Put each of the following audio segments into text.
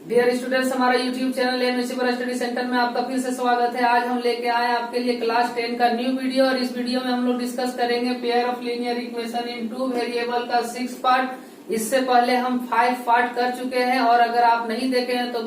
Dear students, हमारा YouTube channel MSc study centre में आपका फिर से स्वागत है। आज हम लेके आए आपके लिए क्लास 10 का न्यू वीडियो और इस वीडियो में हम लोग डिस्कस करेंगे pair of linear equation in two variable का 6 पार्ट। इससे पहले हम 5 पार्ट कर चुके हैं और अगर आप नहीं देखे हैं तो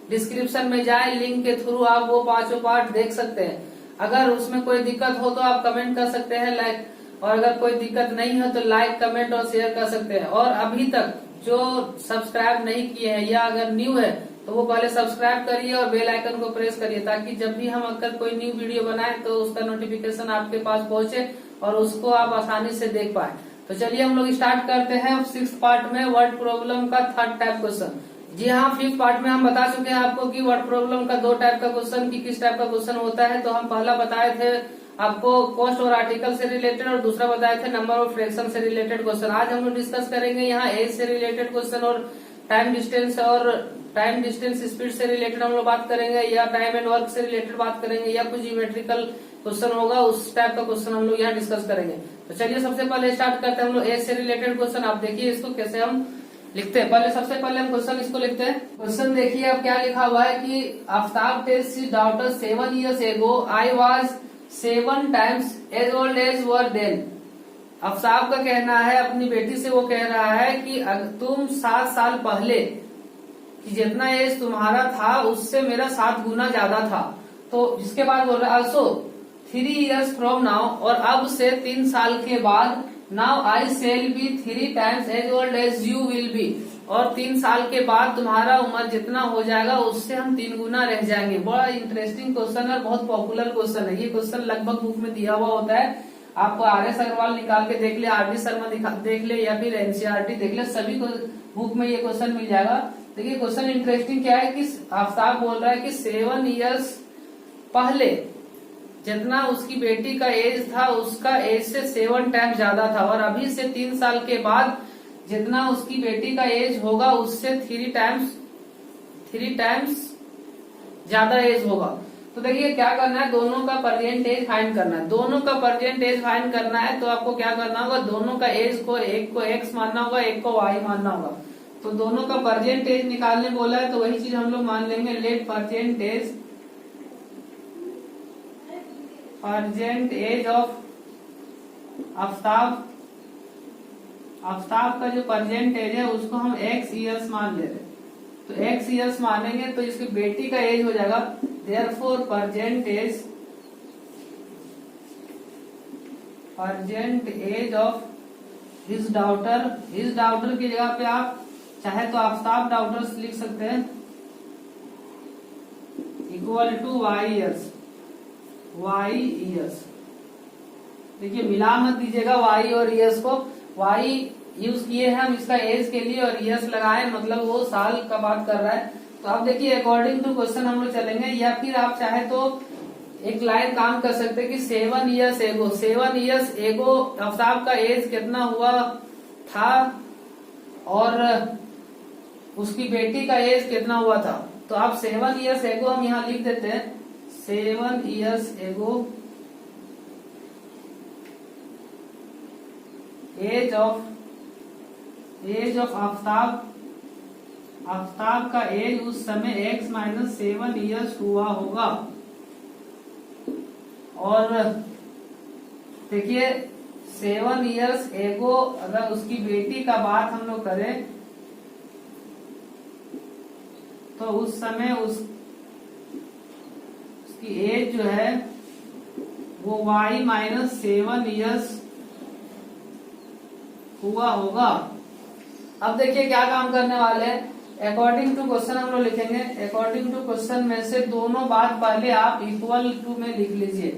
डिस्क्रिप्शन में जाए, लिंक के थ्रू आप वो 5 पार्ट देख सकते हैं। अगर उसमें कोई दिक्कत हो तो आप कमेंट कर सकते हैं लाइक, और अगर कोई दिक्कत नहीं है तो लाइक, कमेंट और शेयर कर सकते हैं। और अभी तक जो सब्सक्राइब नहीं किए हैं या अगर न्यू है तो वो पहले सब्सक्राइब करिए और बेल आइकन को प्रेस करिए, ताकि जब भी हम अगर कोई न्यू वीडियो बनाए तो उसका नोटिफिकेशन आपके पास पहुंचे और उसको आप आसानी से देख पाए। तो चलिए हम लोग स्टार्ट करते हैं 6th पार्ट में वर्ड प्रॉब्लम का 3rd टाइप क्वेश्चन। जी हाँ, 5th पार्ट में हम बता चुके हैं आपको कि वर्ड प्रॉब्लम का 2 टाइप का क्वेश्चन की किस टाइप का क्वेश्चन होता है। तो हम पहला बताए थे आपको कॉस्ट और आर्टिकल से रिलेटेड और दूसरा बताए थे नंबर और फ्रैक्शन से रिलेटेड क्वेश्चन। आज हम लोग डिस्कस करेंगे यहाँ एज से रिलेटेड क्वेश्चन और टाइम डिस्टेंस स्पीड से रिलेटेड हम लोग बात करेंगे, या टाइम एंड वर्क से रिलेटेड बात करेंगे, या कुछ ज्योमेट्रिकल क्वेश्चन होगा उस टाइप का क्वेश्चन हम लोग यहाँ डिस्कस करेंगे। तो चलिए सबसे पहले स्टार्ट करते हैं हम लोग एज से रिलेटेड क्वेश्चन। आप देखिए इसको कैसे हम लिखते हैं। सबसे पहले हम क्वेश्चन इसको लिखते हैं। क्वेश्चन देखिए अब क्या लिखा हुआ है कि Aftab tales his daughter 7 years ago I was 7 times as old as were then। Aftab का कहना है, अपनी बेटी से वो कह रहा है कि तुम 7 साल पहले कि जितना एज तुम्हारा था उससे मेरा 7 गुना ज्यादा था। तो इसके बाद बोल रहा है also 3 years from now, और अब से 3 साल के बाद now I shall be 3 times as old as you will be, और 3 साल के बाद तुम्हारा उम्र जितना हो जाएगा उससे हम 3 गुना रह जाएंगे। बड़ा इंटरेस्टिंग क्वेश्चन है, बहुत पॉपुलर क्वेश्चन है। ये क्वेश्चन लगभग बुक में दिया हुआ होता है। आपको RS अग्रवाल निकाल के देख ले, RD शर्मा देख ले, या फिर NCERT देख ले, सभी को बुक में ये क्वेश्चन मिल जाएगा। देखिए क्वेश्चन इंटरेस्टिंग क्या है कि आफ्ताब बोल रहा है कि 7 years पहले जितना उसकी बेटी का एज था उसका एज से 7 टाइम ज्यादा था, और अभी से 3 साल के बाद जितना उसकी बेटी का एज होगा उससे 3 टाइम्स ज्यादा एज होगा। तो देखिए क्या करना है, दोनों का प्रेजेंट एज फाइंड करना है। दोनों का प्रेजेंट एज फाइंड करना है तो आपको क्या करना होगा, दोनों का एज को एक को x मानना होगा, एक को y मानना होगा। तो दोनों का प्रेजेंट एज निकालने बोला है तो वही चीज हम लोग मान लेंगे। Let present age of Aftab का जो प्रेजेंट एज है उसको हम x years मान ले रहे। तो x years मानेंगे तो इसकी बेटी का एज हो जाएगा therefore present age of his daughter की जगह पे आप चाहे तो आफ्ताब डॉटर्स लिख सकते हैं, इक्वल टू y years। देखिए मिला मत दीजिएगा y और years को। y यूज किए हैं हम इसका एज के लिए और years लगाए, मतलब वो साल का बात कर रहा है। तो आप देखिए अकॉर्डिंग टू क्वेश्चन हम लोग चलेंगे, या फिर आप चाहे तो एक लाइन काम कर सकते हैं कि 7 years ago आफ्ताब का एज कितना हुआ था और उसकी बेटी का एज कितना हुआ था। तो आप 7 years ago हम यहाँ लिख देते हैं। 7 years ago age of Aftab का एज उस समय x - 7 years हुआ होगा। और देखिए 7 years ago अगर उसकी बेटी का बात हम लोग करें तो उस समय उसकी एज जो है वो y - 7 years हुआ होगा। अब देखिए क्या काम करने वाले हैं, अकॉर्डिंग टू क्वेश्चन हम लोग लिखेंगे। अकॉर्डिंग टू क्वेश्चन में से दोनों बात पहले आप इक्वल टू में लिख लीजिए,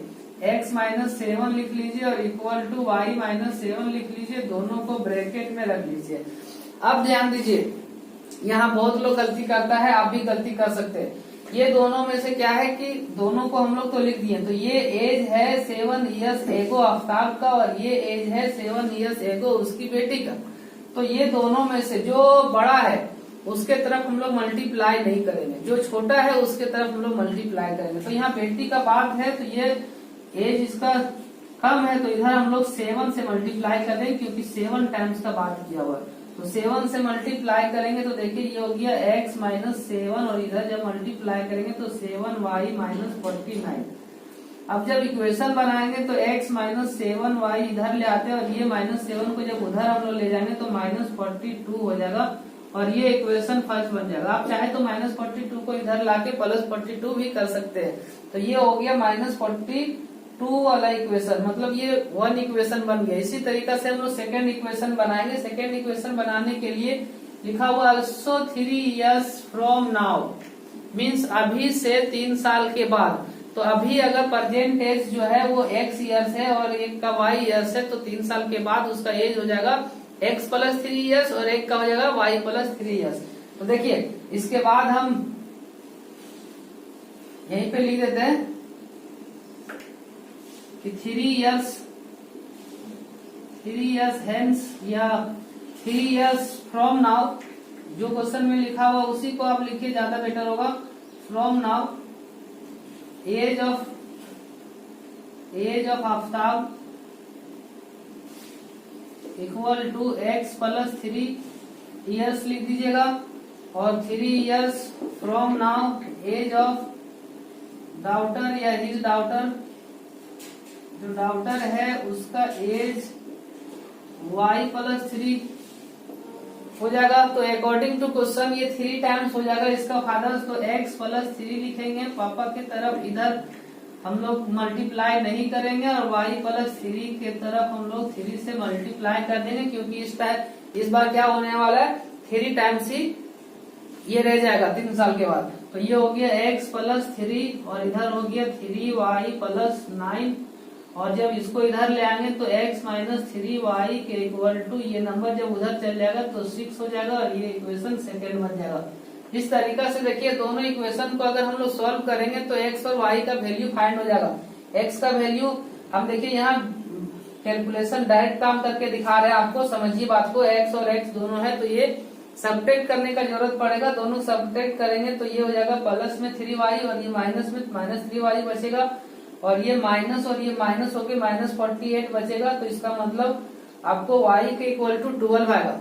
x - 7 लिख लीजिए और इक्वल टू y - 7 लिख लीजिए, दोनों को ब्रैकेट में रख लीजिए। अब ध्यान दीजिए, यहाँ बहुत लोग गलती करता है, आप भी गलती कर सकते हैं। ये दोनों में से क्या है कि दोनों को हम लोग तो लिख दिए, तो ये एज है 7 years ago आफ्ताब का और ये एज है 7 years ago उसकी बेटी का। तो ये दोनों में से जो बड़ा है उसके तरफ हम लोग मल्टीप्लाई नहीं करेंगे, जो छोटा है उसके तरफ हम लोग मल्टीप्लाई करेंगे। तो यहाँ बेटी का बात है तो ये एज इसका कम है तो इधर हम लोग 7 से मल्टीप्लाई कर देंगे, क्योंकि 7 टाइम्स का बात किया हुआ है। तो 7 से मल्टीप्लाई करेंगे तो देखिए ये हो गया x माइनस 7 और इधर जब मल्टीप्लाई करेंगे तो 7y माइनस 49। अब जब इक्वेशन बनाएंगे तो x माइनस 7y इधर ले आते हैं और ये माइनस 7 को जब उधर हम लोग ले जाएंगे तो माइनस 42 हो जाएगा और ये इक्वेशन फर्स्ट बन जाएगा। आप चाहे तो माइनस 42 को इधर लाके प्लस 42 भी कर सकते हैं। तो ये हो गया माइनस 42 वाला इक्वेशन, मतलब ये 1 इक्वेशन बन गया। इसी तरीका से हम लोग सेकेंड इक्वेशन बनाएंगे। सेकेंड इक्वेशन बनाने के लिए लिखा हुआ also 3 years from now, means अभी से 3 साल के बाद। तो अभी अगर प्रेजेंट एज जो है वो x ईयर्स है और एक का y ईयर्स है, तो 3 साल के बाद उसका एज हो जाएगा x प्लस 3 ईयर्स और एक का हो जाएगा y प्लस 3 ईयर्स। तो देखिए इसके बाद हम यहीं पे लिख देते हैं कि 3 years हेंस या 3 years फ्रॉम नाउ, जो क्वेश्चन में लिखा हुआ उसी को आप लिखिए, ज्यादा बेटर होगा। From now age of Aftab equal to x plus 3 years लिख दीजिएगा और 3 years from now age of daughter या हिज डॉटर, जो डॉटर है उसका एज y प्लस 3 हो जाएगा। तो अकॉर्डिंग टू क्वेश्चन ये 3 टाइम्स हो जाएगा इसका फादर्स, तो x प्लस 3 लिखेंगे। पापा की तरफ इधर हम लोग मल्टीप्लाई नहीं करेंगे और y प्लस 3 के तरफ हम लोग 3 से मल्टीप्लाई कर देंगे, क्योंकि इस बार क्या होने वाला है 3 टाइम्स ही ये रह जाएगा 3 साल के बाद। तो ये हो गया x प्लस 3 और इधर हो गया 3y प्लस 9 और जब इसको इधर ले आएंगे तो x माइनस 3y के इक्वल टू ये नंबर जब उधर चल जाएगा तो 6 हो जाएगा और ये इक्वेशन सेकेंड बन जाएगा। इस तरीका से देखिए दोनों इक्वेशन को अगर हम लोग सॉल्व करेंगे तो x और y का वैल्यू फाइंड हो जाएगा। x का वैल्यू हम देखिए यहाँ कैलकुलेशन डायरेक्ट काम करके दिखा रहे हैं आपको, समझिए बात को। x और x दोनों है तो ये सब्ट्रैक्ट करने का जरूरत पड़ेगा, दोनों सब्ट्रैक्ट करेंगे तो ये हो जाएगा प्लस में 3y और ये माइनस में माइनस 3y बचेगा और ये माइनस होके माइनस 48 बचेगा। तो इसका मतलब आपको y के इक्वल टू 12 आएगा,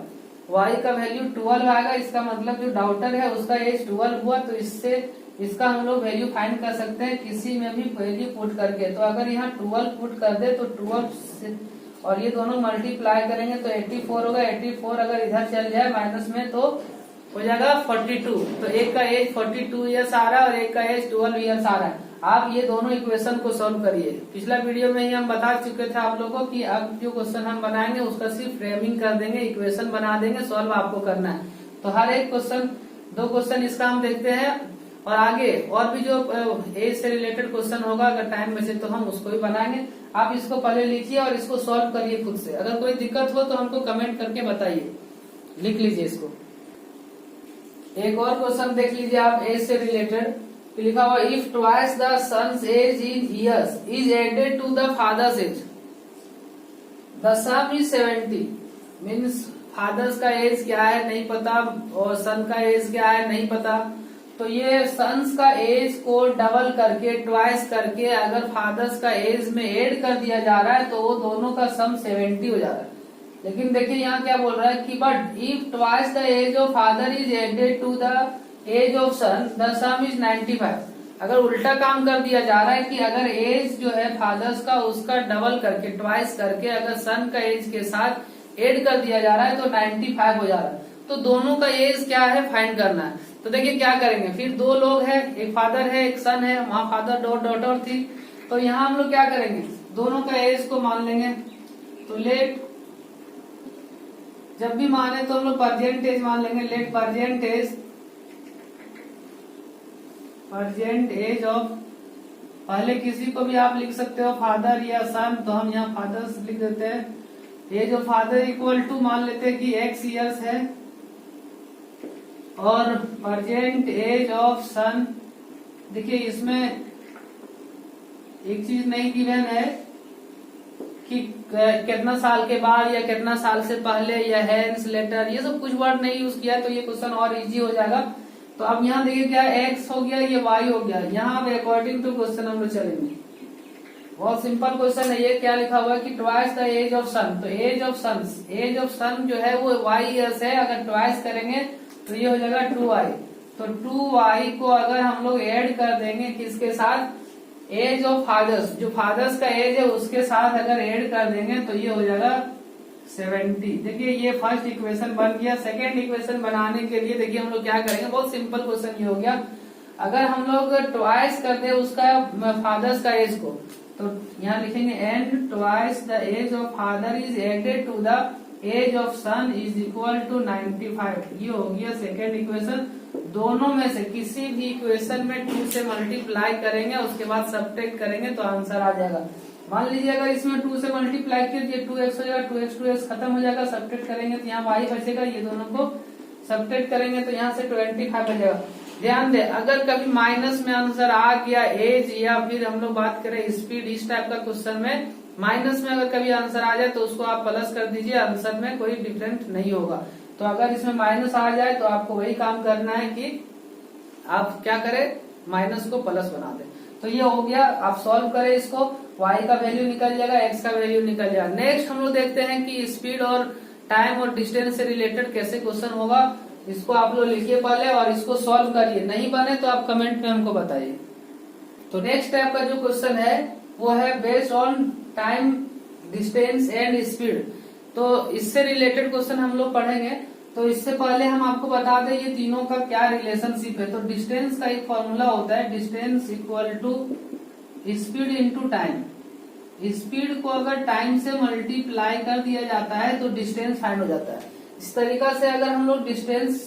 y का वैल्यू 12 आएगा। इसका मतलब जो डॉटर है उसका एज 12 हुआ, तो इससे इसका हम लोग वैल्यू फाइंड कर सकते हैं किसी में भी वैल्यू पुट करके। तो अगर यहाँ 12 पुट कर दे तो 12 से और ये दोनों मल्टीप्लाई करेंगे तो 84 होगा। 84 अगर इधर चल जाए माइनस में तो हो जाएगा 42। तो एक का एज 42 ईयर्स आ रहा है और एक का एज 12 ईयर्स आ रहा है। आप ये दोनों इक्वेशन को सॉल्व करिए। पिछला वीडियो में ही हम बता चुके थे आप लोगों को कि अब जो क्वेश्चन हम बनाएंगे उसका सिर्फ फ्रेमिंग कर देंगे, इक्वेशन बना देंगे, सॉल्व आपको करना है। तो हर एक क्वेश्चन 2 क्वेश्चन इसका हम देखते हैं और आगे और भी जो एज से रिलेटेड क्वेश्चन होगा अगर टाइम बचे तो हम उसको भी बनाएंगे। आप इसको पहले लिखिए और इसको सॉल्व करिए खुद से। अगर कोई दिक्कत हो तो हमको कमेंट करके बताइए, लिख लीजिए इसको। एक और क्वेश्चन देख लीजिए आप एज से रिलेटेड, लिखा हुआ if twice the son's age in years is added to the father's age the sum is 70, means father's का एज क्या है नहीं पता और सन का एज क्या है नहीं पता। तो ये सन्स का एज को डबल करके ट्वाइस करके अगर फादर्स का एज में ऐड कर दिया जा रहा है तो वो दोनों का सम 70 हो जा रहा है। लेकिन देखिए यहाँ क्या बोल रहा है कि but if twice the age of father is added to the age of son the sum is 95। अगर उल्टा काम कर दिया जा रहा है कि अगर एज जो है फादर्स का उसका डबल करके ट्वाइस करके अगर सन का एज के साथ ऐड कर दिया जा रहा है तो 95 हो जा रहा है। तो दोनों का एज क्या है फाइंड करना है। तो देखिए क्या करेंगे, फिर 2 लोग हैं, एक फादर है एक सन है, वहाँ फादर डॉटर थी। तो यहाँ हम लोग क्या करेंगे, दोनों का एज को मान लेंगे। तो लेट जब भी माने तो हम लोग परसेंटेज मान लेंगे। लेट परसेंट एज ऑफ, पहले किसी को भी आप लिख सकते हो फादर या सन, तो हम यहाँ फादर्स लिख देते हैं। Age of father equal to मान लेते हैं कि x ईयर्स है और परसेंट एज ऑफ सन, देखिए इसमें एक चीज नहीं गिवन है कि कितना साल के बाद या कितना साल से पहले या हेंस लेटर, ये सब कुछ वर्ड नहीं यूज किया तो ये क्वेश्चन और इजी हो जाएगा। तो अब यहाँ देखिए क्या x हो गया ये y हो गया। यहाँ अब अकॉर्डिंग टू क्वेश्चन हम लोग चलेंगे। बहुत सिंपल क्वेश्चन है ये। क्या लिखा हुआ है कि ट्वाइस द एज ऑफ सन। तो एज ऑफ सन जो है वो y ईयर्स है। अगर ट्वाइस करेंगे तो ये हो जाएगा 2y। तो 2y को अगर हम लोग ऐड कर देंगे किसके साथ, एज ऑफ फादर्स, जो फादर्स का एज है उसके साथ अगर ऐड कर देंगे तो ये हो जाएगा 70। देखिए ये फर्स्ट इक्वेशन बन गया। सेकेंड इक्वेशन बनाने के लिए देखिए हम लोग क्या करेंगे, बहुत सिंपल क्वेश्चन ये हो गया। अगर हम लोग ट्वाइस कर दे उसका फादर्स का एज को, तो यहाँ लिखेंगे and twice the age of father is added to the age of son is equal to 95। ये हो गया सेकेंड इक्वेशन। दोनों में से किसी भी इक्वेशन में 2 से मल्टीप्लाई करेंगे, उसके बाद सब्ट्रैक्ट करेंगे तो आंसर आ जाएगा। मान लीजिए अगर इसमें 2 से मल्टीप्लाई किया 2x हो जाएगा, 2x खत्म हो जाएगा, सब्ट्रैक्ट करेंगे तो यहाँ y बचेगा, ये दोनों को सब्ट्रैक्ट करेंगे तो यहाँ से 25 बचेगा। ध्यान दे, अगर कभी माइनस में आंसर आ गया एज, या फिर हम लोग बात करें स्पीड, इस टाइप का क्वेश्चन में माइनस में अगर कभी आंसर आ जाए तो उसको आप प्लस कर दीजिए, आंसर में कोई डिफरेंट नहीं होगा। तो अगर इसमें माइनस आ जाए तो आपको वही काम करना है कि आप क्या करें, माइनस को प्लस बना दें। तो ये हो गया, आप सॉल्व करें इसको, y का वैल्यू निकल जाएगा, x का वैल्यू निकल जाएगा। नेक्स्ट हम लोग देखते हैं कि स्पीड और टाइम और डिस्टेंस से रिलेटेड कैसे क्वेश्चन होगा। इसको आप लोग लिखिए पहले और इसको सॉल्व करिए, नहीं बने तो आप कमेंट में हमको बताइए। तो नेक्स्ट टाइप का जो क्वेश्चन है वो है based on time, distance and speed. तो इससे रिलेटेड क्वेश्चन हम लोग पढ़ेंगे। तो इससे पहले हम आपको बता दें ये तीनों का क्या रिलेशनशिप है। तो डिस्टेंस का एक फॉर्मूला होता है, distance equal to speed into time. Speed को अगर टाइम से मल्टीप्लाई कर दिया जाता है तो डिस्टेंस फाइंड हो जाता है। इस तरीका से अगर हम लोग डिस्टेंस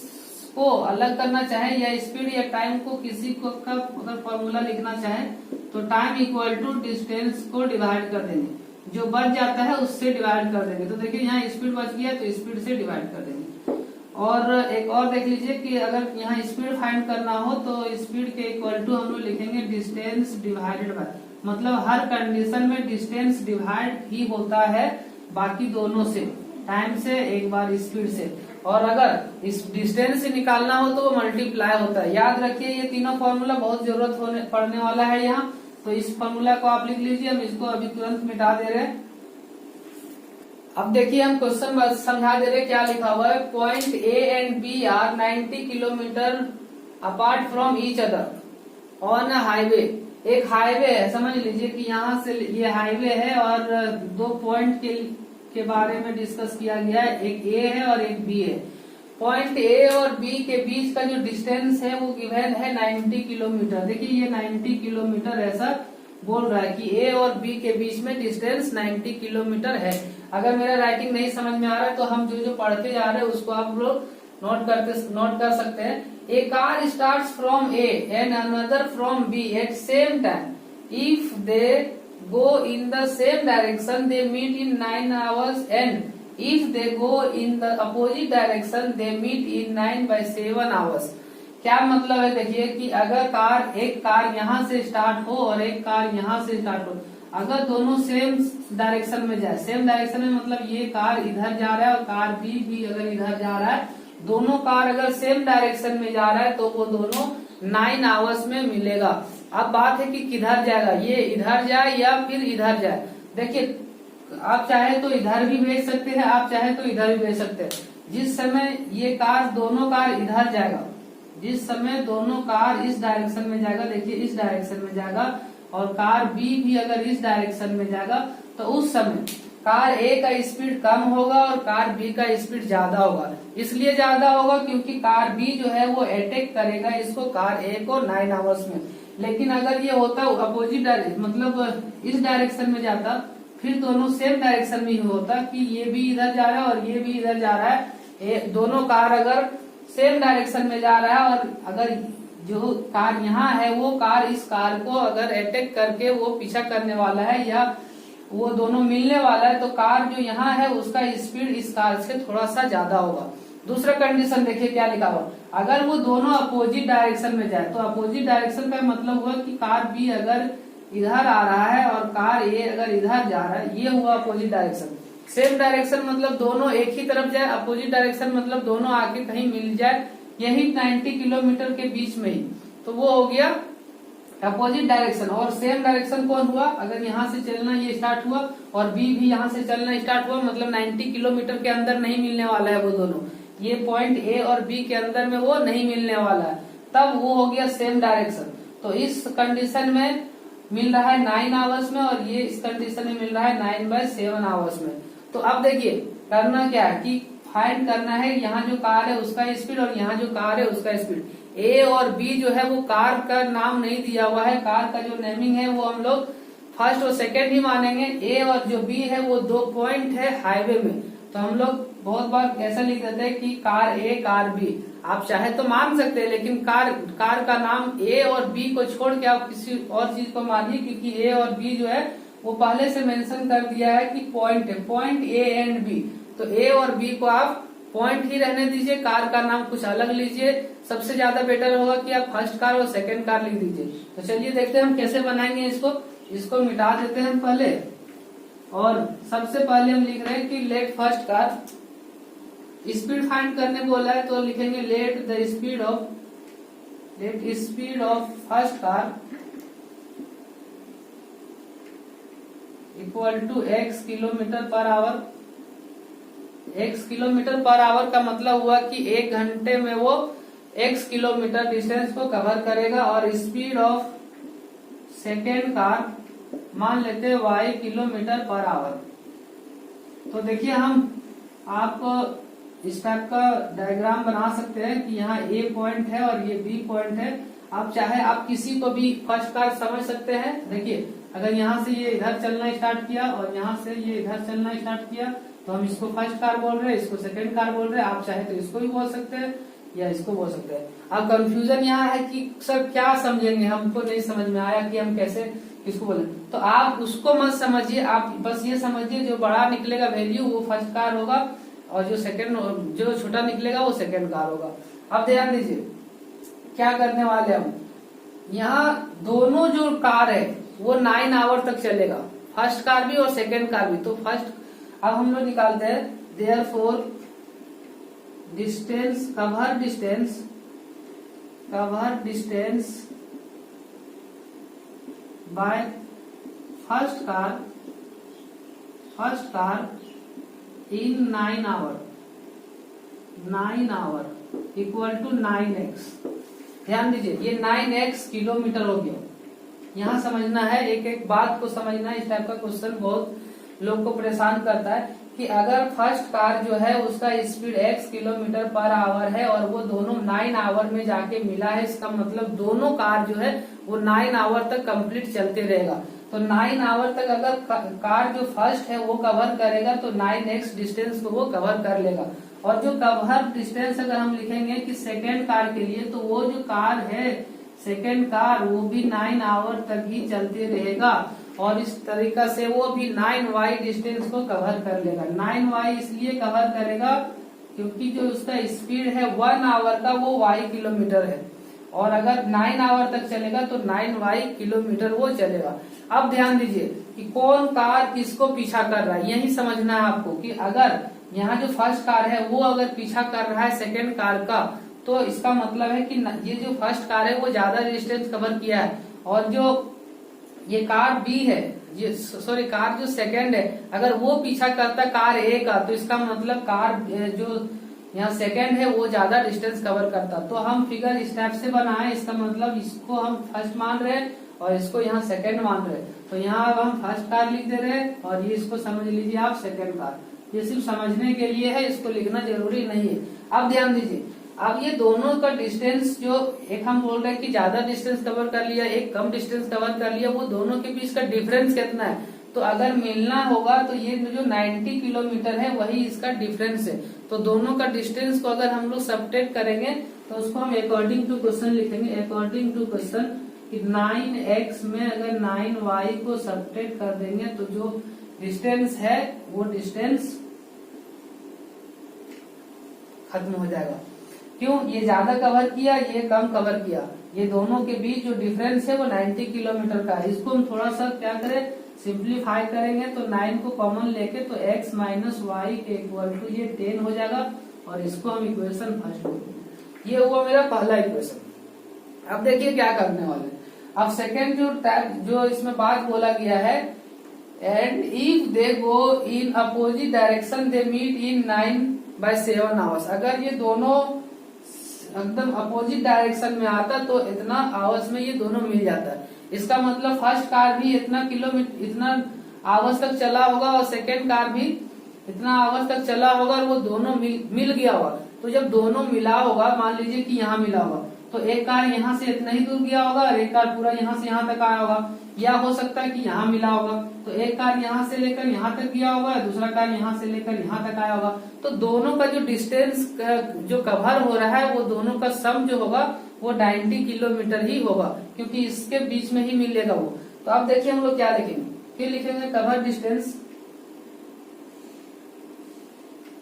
को अलग करना चाहें या स्पीड या टाइम को किसी को का अगर फॉर्मूला लिखना चाहें तो टाइम इक्वल टू डिस्टेंस को डिवाइड कर देंगे, जो बच जाता है उससे डिवाइड कर देंगे। तो देखिए यहाँ स्पीड बच गया तो स्पीड से डिवाइड कर देंगे। और एक और देख लीजिए कि अगर यहाँ स्पीड फाइंड करना हो तो स्पीड के इक्वल टू हम लोग लिखेंगे डिस्टेंस डिवाइडेड बाय, मतलब हर कंडीशन में डिस्टेंस डिवाइड ही होता है बाकी दोनों से, टाइम से एक बार स्पीड से। और अगर इस डिस्टेंस से निकालना हो तो वो मल्टीप्लाई होता है। याद रखिए ये तीनों फॉर्मूला बहुत जरूरत पड़ने वाला है यहाँ। तो इस फॉर्मूला को आप लिख लीजिए, हम इसको अभी तुरंत मिटा दे रहे हैं। अब देखिए हम क्वेश्चन समझा दे रहे हैं, क्या लिखा हुआ है। Point A and B are 90 kilometre apart from each other on a highway. एक हाईवे है, समझ लीजिए कि यहाँ से ये हाईवे है और 2 पॉइंट के बारे में डिस्कस किया गया है, एक ए है और एक बी है। पॉइंट ए और बी के बीच का जो डिस्टेंस है वो गिवन है 90 किलोमीटर। देखिए ये 90 किलोमीटर ऐसा बोल रहा है कि ए और बी के बीच में डिस्टेंस 90 किलोमीटर है। अगर मेरा राइटिंग नहीं समझ में आ रहा है तो हम जो पढ़ते जा रहे हैं उसको आप लोग नोट कर सकते हैं। A car start from A and another from B at same time. If they go in the same direction they meet in 9 hours, and if they go in the opposite direction they meet in 9/7 hours। क्या मतलब है, देखिए कि अगर एक car यहाँ से start हो और एक कार यहाँ से स्टार्ट हो, अगर दोनों सेम डायरेक्शन में जाए, सेम डायरेक्शन में मतलब ये कार इधर जा रहा है और कार बी भी अगर इधर जा रहा है, दोनों कार अगर सेम डायरेक्शन में जा रहा है तो वो दोनों 9 आवर्स में मिलेगा। अब बात है कि किधर जाएगा, ये इधर जाए या फिर इधर जाए। देखिए आप चाहे तो इधर भी भेज सकते हैं, आप चाहे तो इधर भी भेज सकते हैं। जिस समय ये दोनों कार इधर जाएगा, जिस समय दोनों कार इस डायरेक्शन में जाएगा, देखिए इस डायरेक्शन में जाएगा, और कार बी भी अगर इस डायरेक्शन में जाएगा तो उस समय कार ए का स्पीड कम होगा और कार बी का स्पीड ज्यादा होगा। इसलिए ज्यादा होगा क्योंकि कार बी जो है वो अटैक करेगा इसको, कार ए को 9 आवर्स में। लेकिन अगर ये होता अपोजिट मतलब इस डायरेक्शन में जाता, फिर दोनों सेम डायरेक्शन में ही होता कि ये भी इधर जा रहा है और ये भी इधर जा रहा है, दोनों कार अगर सेम डायरेक्शन में जा रहा है और अगर जो कार यहाँ है वो कार इस कार को अगर अटैक करके वो पीछा करने वाला है या वो दोनों मिलने वाला है, तो कार जो यहाँ है उसका स्पीड इस कार से थोड़ा सा ज्यादा होगा। दूसरा कंडीशन देखिए क्या लिखा हुआ, अगर वो दोनों अपोजिट डायरेक्शन में जाए, तो अपोजिट डायरेक्शन का मतलब हुआ कि कार बी अगर इधर आ रहा है और कार ए अगर इधर जा रहा है, ये हुआ अपोजिट डायरेक्शन। सेम डायरेक्शन मतलब दोनों एक ही तरफ जाए, अपोजिट डायरेक्शन मतलब दोनों आके कहीं मिल जाए, यही 90 किलोमीटर के बीच में ही, तो वो हो गया अपोजिट डायरेक्शन, और सेम डायरेक्शन कौन हुआ, अगर यहाँ से चलना ये स्टार्ट हुआ और बी भी यहाँ से चलना स्टार्ट हुआ, मतलब 90 किलोमीटर के अंदर नहीं मिलने वाला है वो दोनों, ये पॉइंट ए और बी के अंदर में वो नहीं मिलने वाला है, तब वो हो गया सेम डायरेक्शन। तो इस कंडीशन में मिल रहा है 9 आवर्स में, और ये इस कंडीशन में मिल रहा है 9/7 आवर्स में। तो अब देखिए करना क्या है कि फाइंड करना है यहाँ जो कार है उसका स्पीड और यहाँ जो कार है उसका स्पीड। ए और बी जो है वो कार का नाम नहीं दिया हुआ है, कार का जो नेमिंग है वो हम लोग फर्स्ट और सेकेंड ही मानेंगे। ए और जो बी है वो 2 पॉइंट है हाईवे में, तो हम लोग बहुत बार ऐसा लिख देते हैं कि कार ए कार बी, आप चाहे तो मान सकते हैं, लेकिन कार का नाम ए और बी को छोड़ के आप किसी और चीज को मानिए, क्योंकि ए और बी जो है वो पहले से मेंशन कर दिया है कि पॉइंट है, पॉइंट ए एंड बी। तो ए और बी को आप पॉइंट ही रहने दीजिए, कार का नाम कुछ अलग लीजिए, सबसे ज्यादा बेटर होगा कि आप फर्स्ट कार और सेकंड कार लिख दीजिए। तो चलिए देखते हैं हम कैसे बनाएंगे इसको मिटा देते हैं पहले, और सबसे पहले हम लिख रहे हैं कि let first car, speed find करने बोला है तो लिखेंगे let speed of first car equal to x kilometre per hour. x kilometre per hour का मतलब हुआ कि 1 घंटे में वो x किलोमीटर डिस्टेंस को कवर करेगा, और स्पीड ऑफ सेकेंड कार मान लेते हैं y किलोमीटर पर आवर। तो देखिए हम आप इस टाइप का डायग्राम बना सकते हैं कि यहाँ A पॉइंट है और ये B पॉइंट है। आप चाहे आप किसी को भी फर्स्ट कार समझ सकते हैं। देखिए अगर यहाँ से ये इधर चलना स्टार्ट किया और यहाँ से ये इधर चलना स्टार्ट किया, तो हम इसको फर्स्ट कार बोल रहे हैं, इसको सेकंड कार बोल रहे हैं। आप चाहे तो इसको भी बोल सकते हैं या इसको बोल सकते हैं। अब कंफ्यूजन यहाँ है कि सर क्या समझेंगे, हमको नहीं समझ में आया कि हम कैसे किसको बोले। तो आप उसको मत समझिए, आप बस ये समझिए जो बड़ा निकलेगा वैल्यू वो फर्स्ट कार होगा, और जो छोटा निकलेगा वो सेकंड कार होगा। अब ध्यान दीजिए क्या करने वाले हम, यहाँ दोनों जो कार है वो 9 आवर तक चलेगा, फर्स्ट कार भी और सेकंड कार भी। तो फर्स्ट अब हम लोग निकालते हैं, therefore cover distance by first car in 9 hour equal to 9x। ध्यान दीजिए ये 9x किलोमीटर हो गया। यहाँ समझना है, एक एक बात को समझना है। इस टाइप का क्वेश्चन बहुत लोग को परेशान करता है कि अगर फर्स्ट कार जो है उसका speed x kilometre per our है और वो दोनों 9 आवर में जाके मिला है, इसका मतलब दोनों कार जो है वो 9 आवर तक कंप्लीट चलते रहेगा। तो 9 आवर तक अगर कार जो फर्स्ट है वो कवर करेगा तो 9x डिस्टेंस को वो कवर कर लेगा। और जो कवर डिस्टेंस अगर हम लिखेंगे कि सेकेंड कार के लिए, तो वो जो कार है सेकेंड कार वो भी 9 आवर तक ही चलते रहेगा, और इस तरीका से वो भी 9y डिस्टेंस को कवर कर लेगा। 9y इसलिए कवर करेगा क्योंकि जो उसका स्पीड है 1 आवर का वो y किलोमीटर है, और अगर 9 आवर तक चलेगा तो 9y किलोमीटर वो चलेगा। अब ध्यान दीजिए कि कौन कार किसको पीछा कर रहा है, यही समझना है आपको कि अगर यहाँ जो फर्स्ट कार है वो अगर पीछा कर रहा है सेकेंड कार का, तो इसका मतलब है कि ये जो फर्स्ट कार है वो ज्यादा डिस्टेंस कवर किया है, और जो ये कार बी है, ये सॉरी कार जो सेकेंड है अगर वो पीछा करता कार ए का, तो इसका मतलब कार जो यहाँ सेकेंड है वो ज्यादा डिस्टेंस कवर करता। तो हम फिगर इस टाइप से बनाए, इसका मतलब इसको हम फर्स्ट मान रहे हैं और इसको यहाँ सेकेंड मान रहे हैं। तो यहाँ अब हम फर्स्ट कार लिख दे रहे हैं और ये इसको समझ लीजिए आप सेकेंड कार। ये सिर्फ समझने के लिए है, इसको लिखना जरूरी नहीं है। अब ध्यान दीजिए, अब ये दोनों का डिस्टेंस जो एक हम बोल रहे हैं कि ज्यादा डिस्टेंस कवर कर लिया, एक कम डिस्टेंस कवर कर लिया, वो दोनों के बीच का डिफरेंस कितना है। तो अगर मिलना होगा तो ये जो 90 किलोमीटर है वही इसका डिफरेंस है। तो दोनों का डिस्टेंस को अगर हम लोग सबट्रैक्ट करेंगे तो उसको हम अकॉर्डिंग टू क्वेश्चन लिखेंगे। अकॉर्डिंग टू क्वेश्चन 9x में अगर 9y को सबट्रैक्ट कर देंगे तो जो डिस्टेंस है वो डिस्टेंस खत्म हो जाएगा। क्यों, ये ज्यादा कवर किया, ये कम कवर किया, ये दोनों के बीच जो डिफरेंस है वो 90 किलोमीटर का है। इसको हम थोड़ा सा क्या करें, सिंप्लीफाई करेंगे तो 9 को कॉमन लेके तो x माइनस वाई के इक्वल टू ये 10 हो जाएगा, और इसको हम इक्वेशन फर्स्ट बोलेंगे। ये हुआ मेरा पहला इक्वेशन। अब देखिए क्या करने वाले, अब सेकेंड जो इसमें बात बोला गया है, and if they go in opposite direction they meet in 9/7 hours. अगर ये दोनों एकदम अपोजिट डायरेक्शन में आता तो इतना आवर्स में ये दोनों मिल जाता। इसका मतलब फर्स्ट कार भी इतना किलोमीटर इतना आवर्स तक चला होगा और सेकेंड कार भी इतना आवर्स तक चला होगा और वो दोनों मिल गया होगा। तो जब दोनों मिला होगा, मान लीजिए कि यहाँ मिला होगा, तो एक कार यहाँ से इतना ही दूर गया होगा और एक कार पूरा यहाँ से यहाँ तक आया होगा। या हो सकता है कि यहाँ मिला होगा तो एक कार यहाँ से लेकर यहाँ तक गया होगा, दूसरा कार यहाँ से लेकर यहाँ तक आया होगा। तो दोनों का जो डिस्टेंस जो कवर हो रहा है वो दोनों का सम जो होगा वो 90 किलोमीटर ही होगा, क्योंकि इसके बीच में ही मिलेगा वो। तो अब देखिए हम लोग क्या लिखेंगे, फिर लिखेंगे cover distance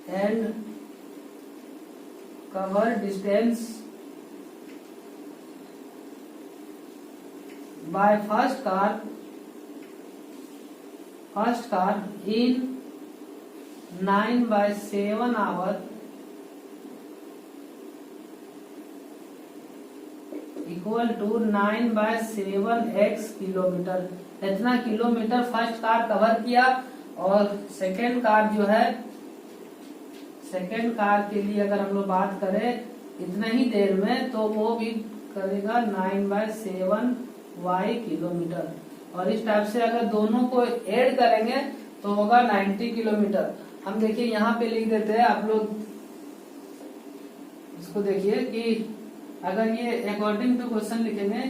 and cover distance by first car in 9/7 hour equal to 9/7x kilometre. इतना किलोमीटर फर्स्ट कार कवर किया और सेकेंड कार जो है, सेकेंड कार के लिए अगर हम लोग बात करें इतना ही देर में, तो वो भी करेगा 9/7 y किलोमीटर। और इस टाइप से अगर दोनों को ऐड करेंगे तो होगा 90 किलोमीटर। हम देखिए यहाँ पे लिख देते हैं, आप लोग इसको देखिए कि अगर ये अकॉर्डिंग टू क्वेश्चन लिखेंगे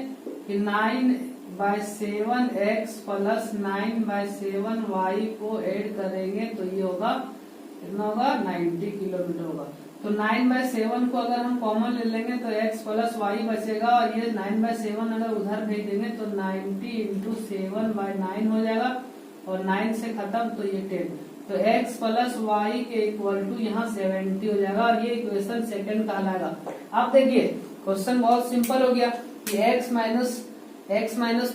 कि 9/7x प्लस 9/7y को ऐड करेंगे तो ये होगा कितना होगा 90 किलोमीटर होगा। तो 9/7 को अगर हम कॉमन ले लेंगे तो x प्लस y बचेगा और ये 9/7 अगर उधर भेज देंगे तो 90 इंटू 7/9 हो जाएगा और 9 से खत्म तो ये 10। तो x प्लस y के इक्वल टू यहाँ 70 हो जाएगा और ये इक्वेशन सेकंड कहलाएगा। अब देखिए क्वेश्चन बहुत सिंपल हो गया कि x minus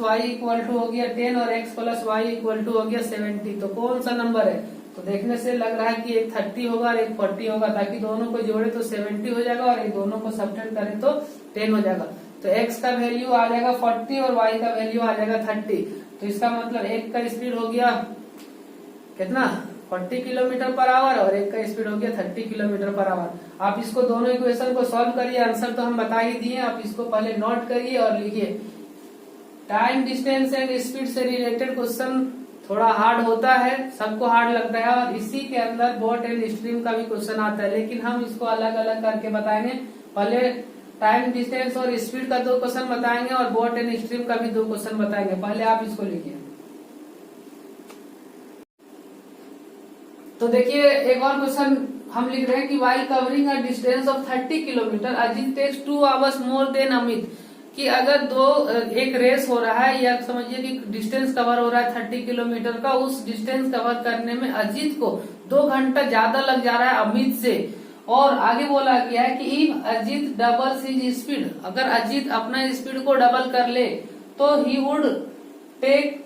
y equal to हो गया 10 और x plus y equal to हो गया 70। तो कौन सा नंबर है? तो देखने से लग रहा है कि एक 30 होगा और एक 40 होगा, ताकि दोनों को जोड़े तो 70 हो जाएगा और एक दोनों को सब्ट्रैक्ट करें तो 10 हो जाएगा। तो x का वैल्यू आ जाएगा 40 और y का वैल्यू आ जाएगा 30। तो इसका मतलब एक का स्पीड हो गया कितना 40 किलोमीटर पर आवर और एक का स्पीड हो गया 30 किलोमीटर पर आवर। आप इसको दोनों इक्वेशन को सॉल्व करिए, आंसर तो हम बता ही दिए, आप इसको पहले नोट करिए और लिखिए। टाइम डिस्टेंस एंड स्पीड से रिलेटेड क्वेश्चन थोड़ा हार्ड होता है, सबको हार्ड लगता है और इसी के अंदर बोट एंड स्ट्रीम का भी क्वेश्चन आता है, लेकिन हम इसको अलग अलग करके बताएंगे। पहले टाइम डिस्टेंस और स्पीड का 2 क्वेश्चन बताएंगे और बोट एंड स्ट्रीम का भी 2 क्वेश्चन बताएंगे। पहले आप इसको लिखिए। तो देखिए एक और क्वेश्चन हम लिख रहे हैं कि while covering a distance of 30 kilometre Ajit takes 2 hours more than Amit. कि अगर एक रेस हो रहा है या समझिए कि डिस्टेंस कवर हो रहा है 30 किलोमीटर का, उस डिस्टेंस कवर करने में अजीत को 2 घंटा ज्यादा लग जा रहा है अमित से। और आगे बोला गया है कि if Ajit doubles his speed, अगर अजीत अपना स्पीड को डबल कर ले तो he would take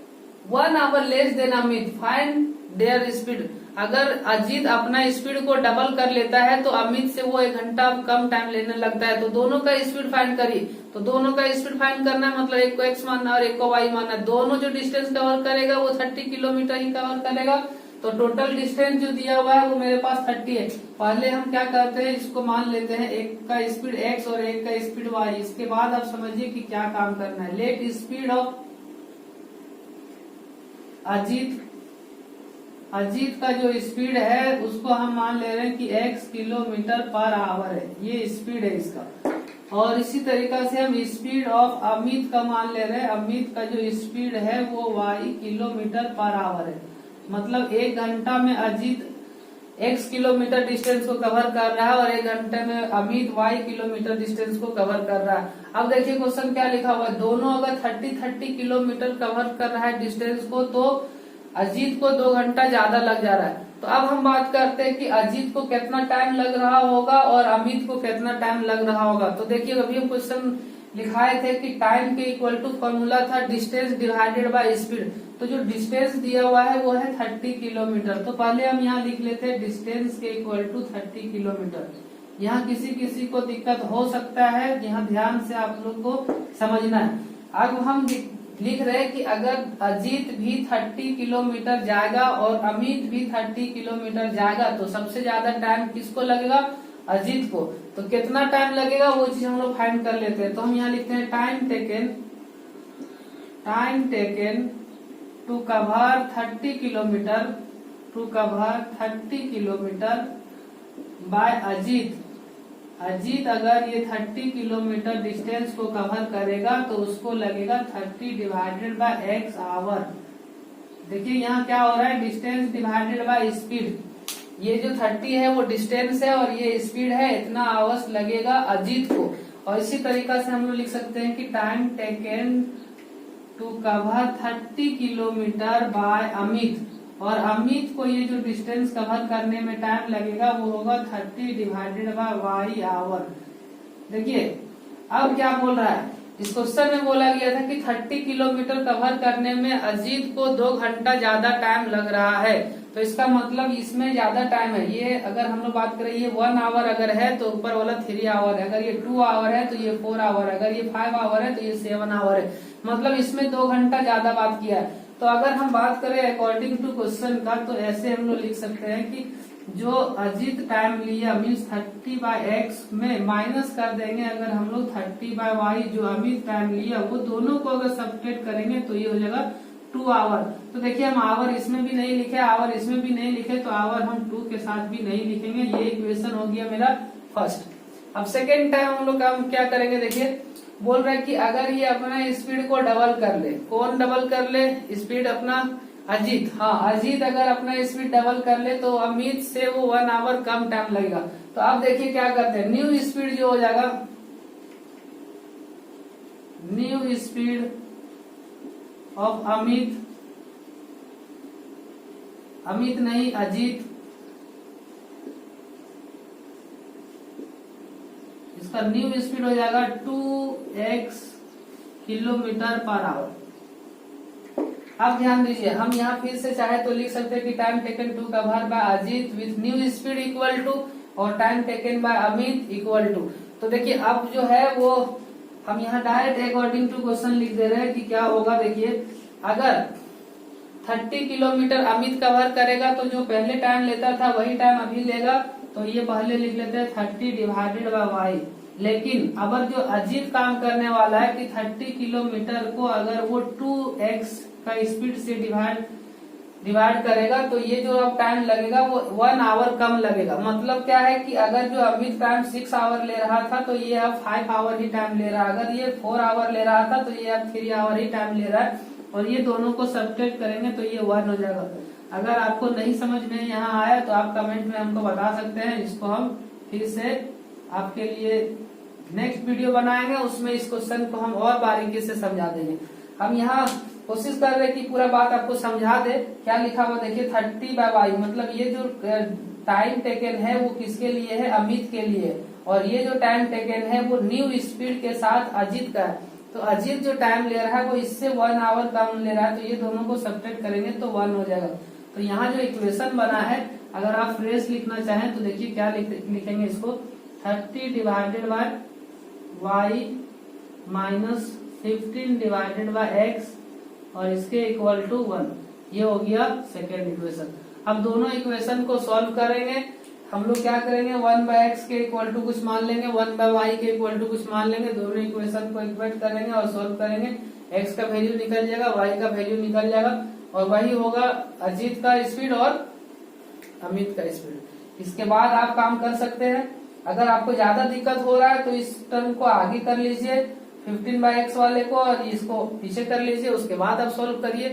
1 hour less than Amit, find their speed. अगर अजीत अपना स्पीड को डबल कर लेता है तो अमित से वो 1 घंटा कम टाइम लेने लगता है। तो दोनों का स्पीड फाइंड करिए। तो दोनों का स्पीड फाइंड करना है, मतलब एक को x मानना और एक को y मानना है। दोनों जो डिस्टेंस कवर करेगा वो 30 किलोमीटर ही कवर करेगा। तो टोटल डिस्टेंस जो दिया हुआ है वो मेरे पास 30 है। पहले हम क्या करते हैं, इसको मान लेते हैं एक का स्पीड x और एक का स्पीड y। इसके बाद आप समझिए कि क्या काम करना है। लेट स्पीड ऑफ अजीत का जो स्पीड है उसको हम मान ले रहे हैं कि x किलोमीटर पर आवर है, ये स्पीड है इसका। और इसी तरीका से हम स्पीड ऑफ अमित का मान ले रहे हैं, अमित का जो स्पीड है वो y किलोमीटर पर आवर है। मतलब 1 घंटा में अजीत x किलोमीटर डिस्टेंस को कवर कर रहा है और 1 घंटे में अमित y किलोमीटर डिस्टेंस को कवर कर रहा है। अब देखिए क्वेश्चन क्या लिखा हुआ है, दोनों अगर 30 किलोमीटर कवर कर रहा है डिस्टेंस को तो अजीत को 2 घंटा ज्यादा लग जा रहा है। तो अब हम बात करते हैं कि अजीत को कितना टाइम लग रहा होगा और अमित को कितना टाइम लग रहा होगा। तो देखिए अभी हम क्वेश्चन लिखाए थे कि टाइम के इक्वल टू फॉर्मूला था डिस्टेंस डिवाइडेड बाय स्पीड। तो जो डिस्टेंस दिया हुआ है वो है 30 किलोमीटर। तो पहले हम यहाँ लिख लेते हैं डिस्टेंस के इक्वल टू 30 किलोमीटर। यहाँ किसी को दिक्कत हो सकता है, यहाँ ध्यान से आप लोग को समझना है। अब हम लिख रहे हैं कि अगर अजीत भी 30 किलोमीटर जाएगा और अमित भी 30 किलोमीटर जाएगा तो सबसे ज्यादा टाइम किसको लगेगा? अजीत को। तो कितना टाइम लगेगा वो चीज हम लोग फाइंड कर लेते हैं। तो हम यहाँ लिखते हैं time taken to cover 30 kilometre by Ajit अगर ये 30 किलोमीटर डिस्टेंस को कवर करेगा तो उसको लगेगा 30 डिवाइडेड बाय x आवर। देखिए यहाँ क्या हो रहा है, डिस्टेंस डिवाइडेड बाय स्पीड। ये जो 30 है वो डिस्टेंस है और ये स्पीड है, इतना आवर्स लगेगा अजीत को। और इसी तरीका से हम लोग लिख सकते हैं कि time taken to cover 30 kilometre by Amit, और अमित को ये जो डिस्टेंस कवर करने में टाइम लगेगा वो होगा 30 डिवाइडेड बाय y आवर। देखिए अब क्या बोल रहा है, इस क्वेश्चन में बोला गया था कि 30 किलोमीटर कवर करने में अजीत को 2 घंटा ज्यादा टाइम लग रहा है। तो इसका मतलब इसमें ज्यादा टाइम है। ये अगर हम लोग बात करें ये 1 आवर अगर है तो ऊपर वाला 3 आवर है, अगर ये 2 आवर है तो ये 4 आवर है, अगर ये 5 आवर है तो ये 7 आवर है। मतलब इसमें 2 घंटा ज्यादा बात किया है। तो अगर हम बात करें अकॉर्डिंग टू क्वेश्चन का तो ऐसे हम लोग लिख सकते हैं कि जो अजीत टाइम लिया मीन्स 30 बाय x में माइनस कर देंगे अगर हम लोग 30 बाय y जो अमित टाइम लिया वो दोनों को अगर सब्ट्रैक्ट करेंगे तो ये हो जाएगा 2 आवर। तो देखिए हम आवर इसमें भी नहीं लिखे, आवर इसमें भी नहीं लिखे, तो आवर हम 2 के साथ भी नहीं लिखेंगे। ये इक्वेशन हो गया मेरा फर्स्ट। अब सेकेंड टाइम हम लोग काम क्या करेंगे, देखिए बोल रहा है कि अगर ये अपना स्पीड को डबल कर ले, कौन डबल कर ले? स्पीड अपना अजीत। हाँ, अजीत अगर अपना स्पीड डबल कर ले तो अमित से वो 1 आवर कम टाइम लगेगा। तो आप देखिए क्या करते हैं, न्यू स्पीड जो हो जाएगा, न्यू स्पीड ऑफ अमित नहीं अजीत, इसका न्यू स्पीड हो जाएगा 2x किलोमीटर पर आवर। अब ध्यान दीजिए, हम यहाँ फिर से चाहे तो लिख सकते हैं कि time taken to cover by Ajit with new speed equal to और time taken by Amit equal to. तो देखिए अब जो है वो हम यहाँ डायरेक्ट अकॉर्डिंग टू क्वेश्चन लिख दे रहे हैं कि क्या होगा। देखिए अगर 30 किलोमीटर अमित कवर करेगा तो जो पहले टाइम लेता था वही टाइम अभी लेगा, तो ये पहले लिख लेते हैं 30 डिवाइडेड बाय y। लेकिन अगर जो अजीत काम करने वाला है कि 30 किलोमीटर को अगर वो 2x का स्पीड से डिवाइड करेगा तो ये जो अब टाइम लगेगा वो 1 आवर कम लगेगा। मतलब क्या है कि अगर जो अमित टाइम 6 आवर ले रहा था तो ये अब 5 आवर ही टाइम ले रहा है, अगर ये 4 आवर ले रहा था तो ये अब 3 आवर ही टाइम ले रहा है, और ये दोनों को सब्ट्रैक्ट करेंगे तो ये 1 हो जाएगा। अगर आपको नहीं समझ में यहाँ आया तो आप कमेंट में हमको बता सकते हैं, इसको हम फिर से आपके लिए नेक्स्ट वीडियो बनाएंगे, उसमें इस क्वेश्चन को हम और बारीकी से समझा देंगे। हम यहाँ कोशिश कर रहे हैं कि पूरा बात आपको समझा दे। क्या लिखा हुआ देखिए 30 बाय y, मतलब ये जो टाइम टेकन है वो किसके लिए है? अमित के लिए। और ये जो टाइम टेकन है वो न्यू स्पीड के साथ अजीत का है। तो अजीत जो टाइम ले रहा है वो इससे 1 आवर कम ले रहा है, तो ये दोनों को सब्ट्रैक्ट करेंगे तो 1 हो जाएगा। तो यहाँ जो इक्वेशन बना है अगर आप फ्रेश लिखना चाहें तो देखिए क्या लिखेंगे इसको, 30 divided by y minus 15 divided by x और इसके इक्वल टू 1। ये हो गया सेकेंड इक्वेशन। अब दोनों इक्वेशन को सॉल्व करेंगे। हम लोग क्या करेंगे, 1 बाय x के इक्वल टू कुछ मान लेंगे, 1 बाय y के इक्वल टू कुछ मान लेंगे, दोनों इक्वेशन को इक्वेट करेंगे और सॉल्व करेंगे। x का वैल्यू निकल जाएगा, y का वैल्यू निकल जाएगा, और वही होगा अजीत का स्पीड और अमित का स्पीड। इसके बाद आप काम कर सकते हैं। अगर आपको ज्यादा दिक्कत हो रहा है तो इस टर्म को आगे कर लीजिए 15 बाय x वाले को, और इसको पीछे कर लीजिए, उसके बाद आप सॉल्व करिए।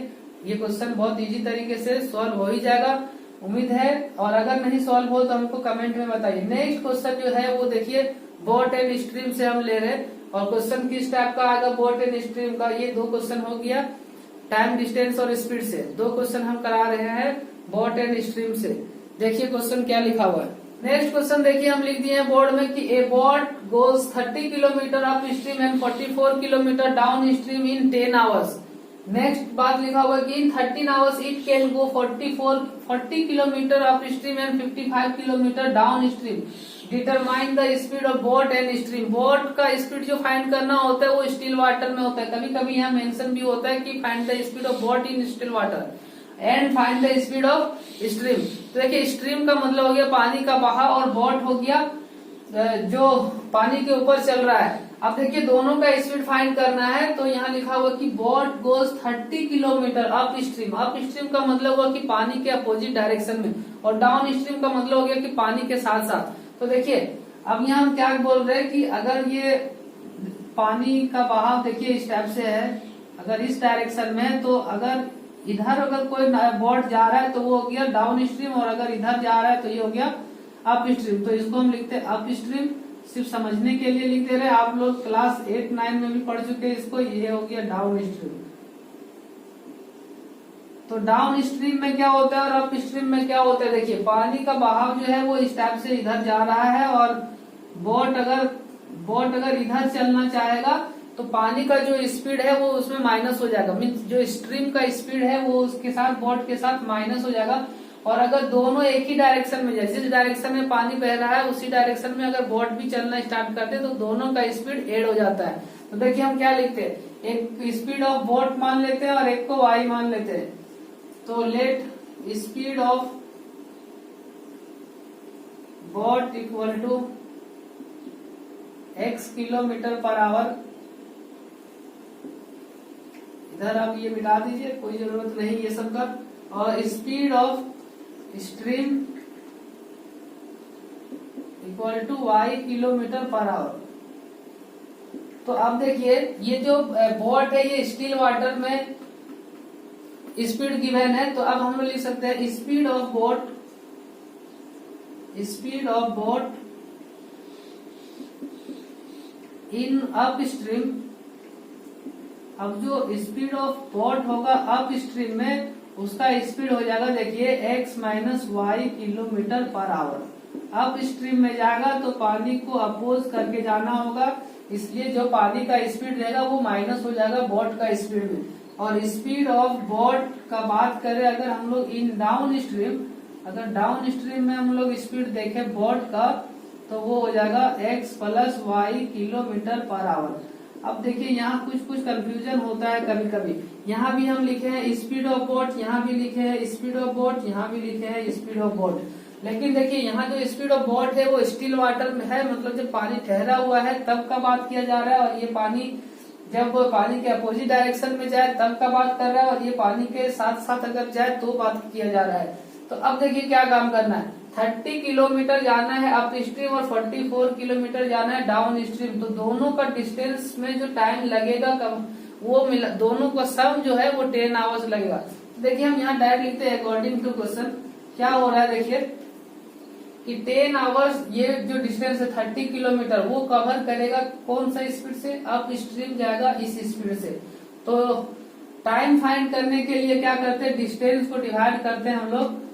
ये क्वेश्चन बहुत इजी तरीके से सॉल्व हो ही जाएगा, उम्मीद है। और अगर नहीं सॉल्व हो तो हमको कमेंट में बताइए। नेक्स्ट क्वेश्चन जो है वो देखिए बोट एंड स्ट्रीम से हम ले रहे हैं, और क्वेश्चन किस टाइप का आएगा, बोट एंड स्ट्रीम का। ये 2 क्वेश्चन हो गया, टाइम डिस्टेंस और स्पीड से 2 क्वेश्चन हम करा रहे हैं बोट एंड स्ट्रीम से। देखिए क्वेश्चन क्या लिखा हुआ है। नेक्स्ट क्वेश्चन देखिए हम लिख दिए हैं बोर्ड में कि ए boat goes 30 kilometre up stream and 44 kilometre down stream in 10 hours. Next बात लिखा हुआ कि इन 13 hours it can go 40 kilometre up stream and 55 kilometre down stream. Determine the speed of boat and stream. Boat का speed जो find करना होता है वो स्टिल वाटर में होता है। कभी कभी यहाँ मेंशन भी होता है कि find the speed of boat in still water and find the speed of stream. तो देखिए स्ट्रीम का मतलब हो गया पानी का बहाव और बोट हो गया जो पानी के ऊपर चल रहा है। अब देखिए दोनों का स्पीड फाइंड करना है तो यहाँ लिखा हुआ कि boat goes 30 kilometre up stream. Up stream का मतलब हुआ कि पानी के अपोजिट डायरेक्शन में, और डाउन स्ट्रीम का मतलब हो गया कि पानी के साथ साथ। तो देखिए अब यहाँ हम क्या बोल रहे हैं कि अगर ये पानी का बहाव देखिए इस टाइप से है, अगर इस डायरेक्शन में, तो अगर इधर अगर कोई बोट जा रहा है तो वो हो गया डाउन स्ट्रीम, और अगर इधर जा रहा है तो ये हो गया अप स्ट्रीम। तो इसको हम लिखते हैं अप स्ट्रीम, सिर्फ समझने के लिए लिख दे रहे हैं। आप लोग क्लास 8-9 में भी पढ़ चुके हैं इसको। ये हो गया डाउन स्ट्रीम। तो डाउन स्ट्रीम में क्या होता है और अप स्ट्रीम में क्या होता है, देखिए पानी का बहाव जो है वो इस टाइप से इधर जा रहा है, और बोट अगर इधर चलना चाहेगा तो पानी का जो स्पीड है वो उसमें माइनस हो जाएगा। मीन्स जो स्ट्रीम का स्पीड है वो उसके साथ बोट के साथ माइनस हो जाएगा। और अगर दोनों एक ही डायरेक्शन में जाए, जिस डायरेक्शन में पानी बह रहा है उसी डायरेक्शन में अगर बोट भी चलना स्टार्ट करते हैं तो दोनों का स्पीड ऐड हो जाता है। तो देखिए हम क्या लिखते हैं, एक स्पीड ऑफ बोट मान लेते हैं और एक को y मान लेते हैं। तो let speed of boat equal to x kilometre per hour. इधर आप ये मिटा दीजिए, कोई जरूरत नहीं ये सब का। और speed of stream equal to y kilometre per hour. तो अब देखिए ये जो बोट है ये स्टिल वाटर में स्पीड गिवन है, तो अब हम लोग लिख सकते हैं speed of boat in upstream. अब जो स्पीड ऑफ बोट होगा अप स्ट्रीम में उसका स्पीड हो जाएगा देखिए x minus y kilometre per hour. Upstream में जाएगा तो पानी को अपोज करके जाना होगा, इसलिए जो पानी का स्पीड रहेगा वो माइनस हो जाएगा बोट का स्पीड में। और स्पीड ऑफ बोट का बात करें अगर हम लोग इन डाउन स्ट्रीम, अगर डाउन स्ट्रीम में हम लोग स्पीड देखें बोट का तो वो हो जाएगा x plus y kilometre per hour. अब देखिए यहाँ कुछ कंफ्यूजन होता है कभी कभी। यहाँ भी हम लिखे हैं स्पीड ऑफ बोट, यहाँ भी लिखे हैं स्पीड ऑफ बोट, यहाँ भी लिखे हैं स्पीड ऑफ बोट। लेकिन देखिए यहाँ जो स्पीड ऑफ बोट है वो स्टिल वाटर में है, मतलब जब पानी ठहरा हुआ है तब का बात किया जा रहा है, और ये पानी जब पानी के अपोजिट डायरेक्शन में जाए तब का बात कर रहा है, और ये पानी के साथ साथ अगर जाए तो बात किया जा रहा है। तो अब देखिए क्या काम करना है, 30 किलोमीटर जाना है अप स्ट्रीम और 44 किलोमीटर जाना है डाउन स्ट्रीम। तो दोनों का डिस्टेंस में जो टाइम लगेगा वो मिला, दोनों का सम जो है वो 10 आवर्स लगेगा। देखिए हम यहाँ डायरेक्ट लिखते हैं अकॉर्डिंग टू क्वेश्चन क्या हो रहा है। देखिए कि 10 आवर्स ये जो डिस्टेंस है 30 किलोमीटर वो कवर करेगा कौन सा स्पीड से, अप स्ट्रीम जाएगा इस स्पीड से। तो टाइम फाइंड करने के लिए क्या करते हैं, डिस्टेंस को डिवाइड करते हैं हम लोग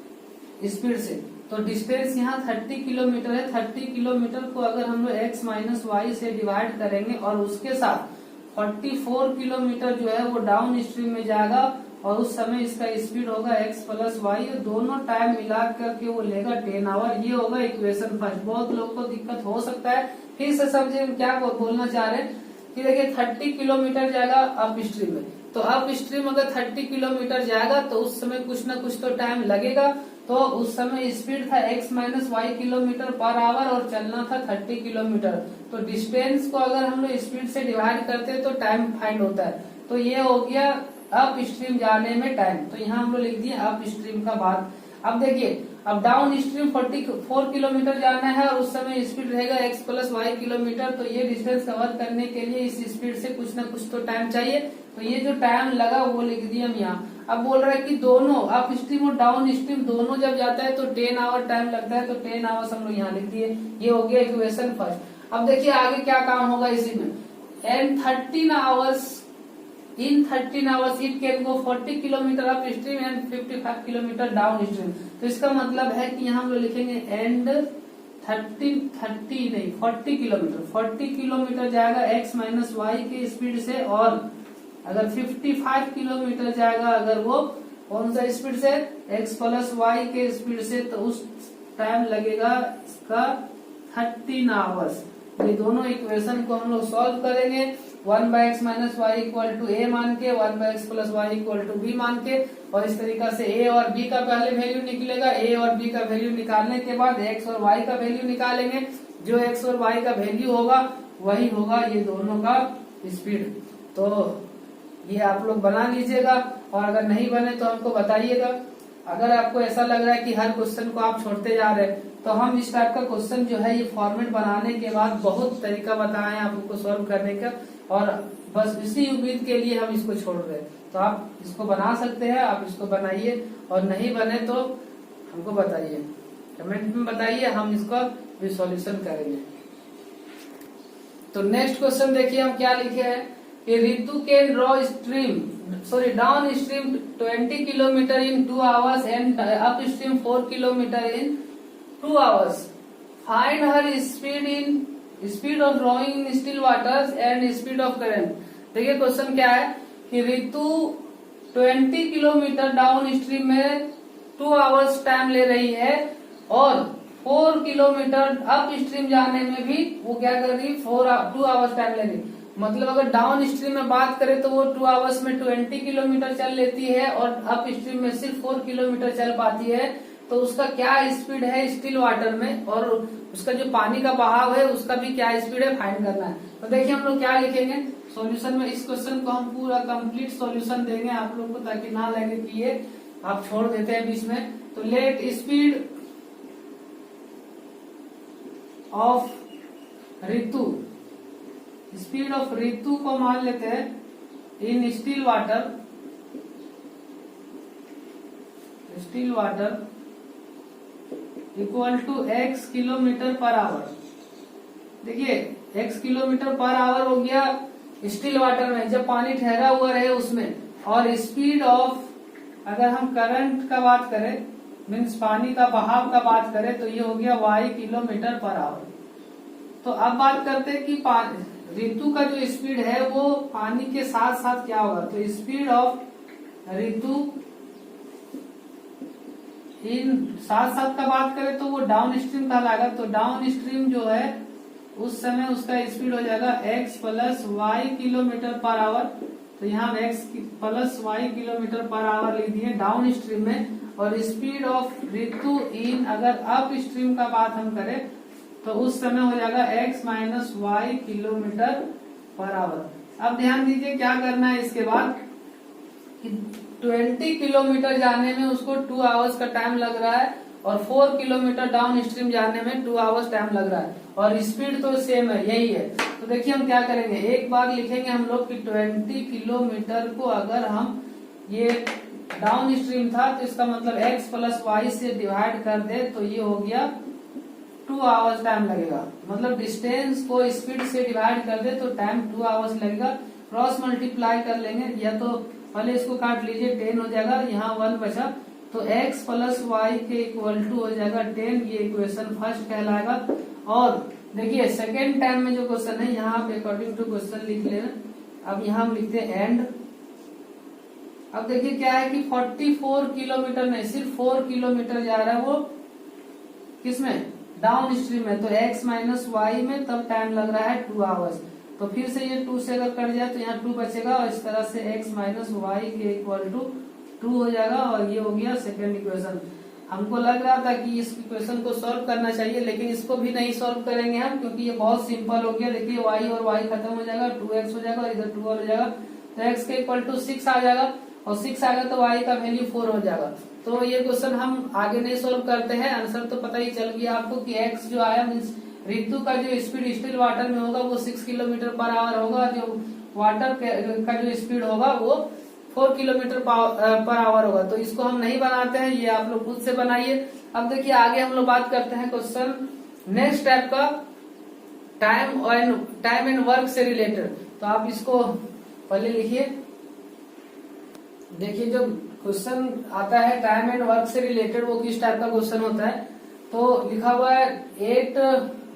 स्पीड से। तो डिस्टेंस यहाँ 30 किलोमीटर है, 30 किलोमीटर को अगर हम लोग x माइनस वाई से डिवाइड करेंगे और उसके साथ 44 किलोमीटर जो है वो डाउन स्ट्रीम में जाएगा, और उस समय इसका स्पीड होगा x प्लस वाई, और दोनों टाइम मिला करके वो लेगा 10 आवर। ये होगा इक्वेशन फर्स्ट। बहुत लोग को दिक्कत हो सकता है, फिर से समझे हम क्या बोलना चाह रहे हैं कि देखिए 30 किलोमीटर जाएगा अप स्ट्रीम में, तो अप स्ट्रीम अगर 30 किलोमीटर जाएगा तो उस समय कुछ ना कुछ तो टाइम लगेगा। तो उस समय स्पीड था x minus y kilometre per hour और चलना था 30 किलोमीटर। तो डिस्टेंस को अगर हम लोग स्पीड से डिवाइड करते हैं तो टाइम फाइंड होता है। तो ये हो गया अप स्ट्रीम जाने में टाइम। तो यहाँ हम लोग लिख दिए अप स्ट्रीम का बात। अब देखिए अब डाउन स्ट्रीम 44 किलोमीटर जाना है और उस समय स्पीड रहेगा x प्लस वाई किलोमीटर। तो ये डिस्टेंस कवर करने के लिए इस स्पीड से कुछ ना कुछ तो टाइम चाहिए। तो ये जो टाइम लगा वो लिख दिया हम यहाँ। अब बोल रहा है कि दोनों अप स्ट्रीम और डाउन स्ट्रीम दोनों जब जाता है तो 10 आवर टाइम लगता है। तो 10 आवर्स हम लोग यहाँ लिख दिए। ये हो गया इक्वेशन फर्स्ट। अब देखिए आगे क्या काम होगा इसी में। And 13 hours in 13 hours it can go 40 kilometre up stream and 55 kilometre down stream. तो इसका मतलब है कि यहाँ हम लोग लिखेंगे एंड 40 किलोमीटर 40 किलोमीटर जाएगा x माइनस वाई के स्पीड से, और अगर 55 किलोमीटर जाएगा अगर वो कौन सा स्पीड से, x प्लस वाई के स्पीड से। तो उस टाइम लगेगा इसका 13 आवर्स। ये दोनों इक्वेशन को हम लोग सॉल्व करेंगे 1/x minus Y equal to A मान के, 1/x plus Y equal to B मान के, और इस तरीका से a और b का पहले वैल्यू निकलेगा। a और b का वैल्यू निकालने के बाद x और y का वैल्यू निकालेंगे। जो x और y का वैल्यू होगा वही होगा ये दोनों का स्पीड। तो ये आप लोग बना लीजिएगा, और अगर नहीं बने तो हमको बताइएगा। अगर आपको ऐसा लग रहा है कि हर क्वेश्चन को आप छोड़ते जा रहे हैं, तो हम इस टाइप का क्वेश्चन जो है ये फॉर्मेट बनाने के बाद बहुत तरीका बताए हैं आपको सॉल्व करने का, और बस इसी उम्मीद के लिए हम इसको छोड़ रहे हैं। तो आप इसको बना सकते हैं, आप इसको बनाइए, और नहीं बने तो हमको बताइए, कमेंट में बताइए, हम इसका भी सॉल्यूशन करेंगे। तो नेक्स्ट क्वेश्चन देखिए हम क्या लिखे हैं कि Ritu can draw down stream 20 kilometre in 2 hours and up stream 4 kilometre in 2 hours. Find her speed of drawing in still waters and speed of current. देखिए क्वेश्चन क्या है कि रितु 20 किलोमीटर डाउन स्ट्रीम में 2 आवर्स टाइम ले रही है, और 4 kilometre up stream जाने में भी वो क्या कर रही है 2 आवर्स टाइम ले रही। मतलब अगर डाउन स्ट्रीम में बात करें तो वो 2 आवर्स में 20 किलोमीटर चल लेती है, और अप स्ट्रीम में सिर्फ 4 किलोमीटर चल पाती है। तो उसका क्या स्पीड है स्टिल वाटर में, और उसका जो पानी का बहाव है उसका भी क्या स्पीड है फाइंड करना है। तो देखिए हम लोग क्या लिखेंगे सॉल्यूशन में। इस क्वेश्चन को हम पूरा कंप्लीट सॉल्यूशन देंगे आप लोग को, ताकि ना लगे कि ये आप छोड़ देते हैं बीच में। तो let speed of Ritu, speed of Ritu को मान लेते हैं in still water equal to x kilometre per hour. देखिए x किलोमीटर पर आवर हो गया स्टिल वाटर में, जब पानी ठहरा हुआ रहे उसमें। और स्पीड ऑफ, अगर हम करंट का बात करें मीन्स पानी का बहाव का बात करें, तो ये हो गया y किलोमीटर पर आवर। तो अब बात करते हैं कि ऋतु का जो स्पीड है वो पानी के साथ साथ क्या होगा। तो स्पीड ऑफ ऋतु इन साथ साथ का बात करें तो वो डाउन स्ट्रीम कहलाएगा। तो डाउन स्ट्रीम जो है उस समय उसका स्पीड हो जाएगा x plus y kilometre per hour. तो यहाँ x plus y kilometre per hour लिख दिए डाउन स्ट्रीम में। और स्पीड ऑफ ऋतु इन अगर अप स्ट्रीम का बात हम करें तो उस समय हो जाएगा x minus y kilometre per hour. अब ध्यान दीजिए क्या करना है इसके बाद कि 20 किलोमीटर जाने में उसको 2 आवर्स का टाइम लग रहा है, और 4 किलोमीटर डाउन स्ट्रीम जाने में 2 आवर्स टाइम लग रहा है, और स्पीड तो सेम है, यही है। तो देखिए हम क्या करेंगे, एक बार लिखेंगे हम लोग कि 20 किलोमीटर को अगर हम ये डाउन स्ट्रीम था तो इसका मतलब x प्लस वाई से डिवाइड कर दे तो ये हो गया 2 आवर्स टाइम लगेगा। मतलब डिस्टेंस को स्पीड से डिवाइड कर दे तो टाइम 2 आवर्स लगेगा। क्रॉस मल्टीप्लाई कर लेंगे, या तो पहले इसको काट लीजिए 10 हो जाएगा, यहाँ 1 बचा, तो x प्लस वाई के इक्वल टू हो जाएगा 10। ये इक्वेशन फर्स्ट कहलाएगा। और देखिए सेकेंड टाइम में जो क्वेश्चन है यहाँ पे अकॉर्डिंग टू क्वेश्चन लिख लेना। अब यहाँ हम लिखते हैं एंड। अब देखिए क्या है कि 44 किलोमीटर नहीं सिर्फ 4 किलोमीटर जा रहा है वो किसमें डाउन स्ट्रीम में। तो x माइनस वाई में तब टाइम लग रहा है 2 आवर्स। तो फिर से ये 2 से अगर कट जाए तो यहाँ 2 बचेगा, और इस तरह से x माइनस वाई के इक्वल टू 2 हो जाएगा। और ये हो गया सेकेंड इक्वेशन। हमको लग रहा था कि इस इक्वेशन को सॉल्व करना चाहिए, लेकिन इसको भी नहीं सॉल्व करेंगे हम, क्योंकि ये बहुत सिंपल हो गया। देखिए y और y खत्म हो जाएगा, 2x हो जाएगा, इधर 2 हो जाएगा, तो x के इक्वल टू 6 आ जाएगा, और 6 आएगा तो y का वैल्यू 4 हो जाएगा। तो ये क्वेश्चन हम आगे नहीं सॉल्व करते हैं, आंसर तो पता ही चल गया आपको कि x जो आया मीन्स ऋतु का जो स्पीड स्टिल वाटर में होगा वो 6 किलोमीटर पर आवर होगा, जो वाटर का जो स्पीड होगा वो 4 किलोमीटर पर आवर होगा। तो इसको हम नहीं बनाते हैं, ये आप लोग खुद से बनाइए। अब देखिए आगे हम लोग बात करते हैं क्वेश्चन नेक्स्ट टाइप का, टाइम एंड वर्क से रिलेटेड। तो आप इसको पहले लिखिए। देखिए जो क्वेश्चन आता है टाइम एंड वर्क से रिलेटेड वो किस टाइप का क्वेश्चन होता है। तो लिखा हुआ है 8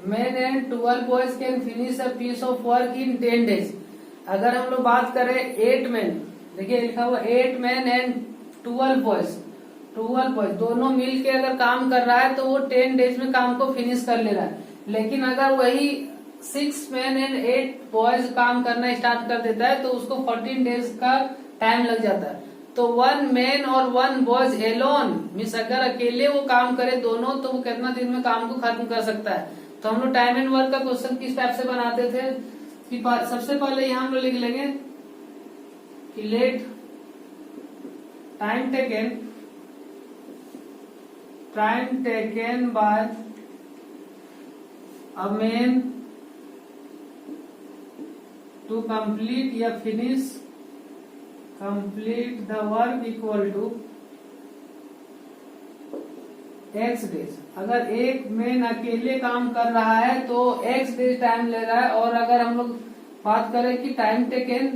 men and 12 boys can finish a piece of work in 10 days। अगर हम लोग बात करें 8 men, देखिए लिखा हुआ 8 men and 12 boys दोनों मिल के अगर काम कर रहा है तो वो 10 डेज में काम को फिनिश कर ले रहा है। लेकिन अगर वही 6 मैन एंड 8 बॉयज काम करना स्टार्ट कर देता है तो उसको 14 डेज का टाइम लग जाता है। तो 1 मैन और 1 बॉयज एलोन मीन्स अगर अकेले वो काम करे दोनों तो वो कितना दिन में काम को खत्म कर सकता है। तो हम लोग टाइम एंड वर्क का क्वेश्चन किस टाइप से बनाते थे कि सबसे पहले यहाँ हम लोग लिख लेंगे कि let time taken by a man to complete या finish complete the work equal to x days. अगर एक मैन अकेले काम कर रहा है तो x डेज टाइम ले रहा है। और अगर हम लोग बात करें कि टाइम टेकन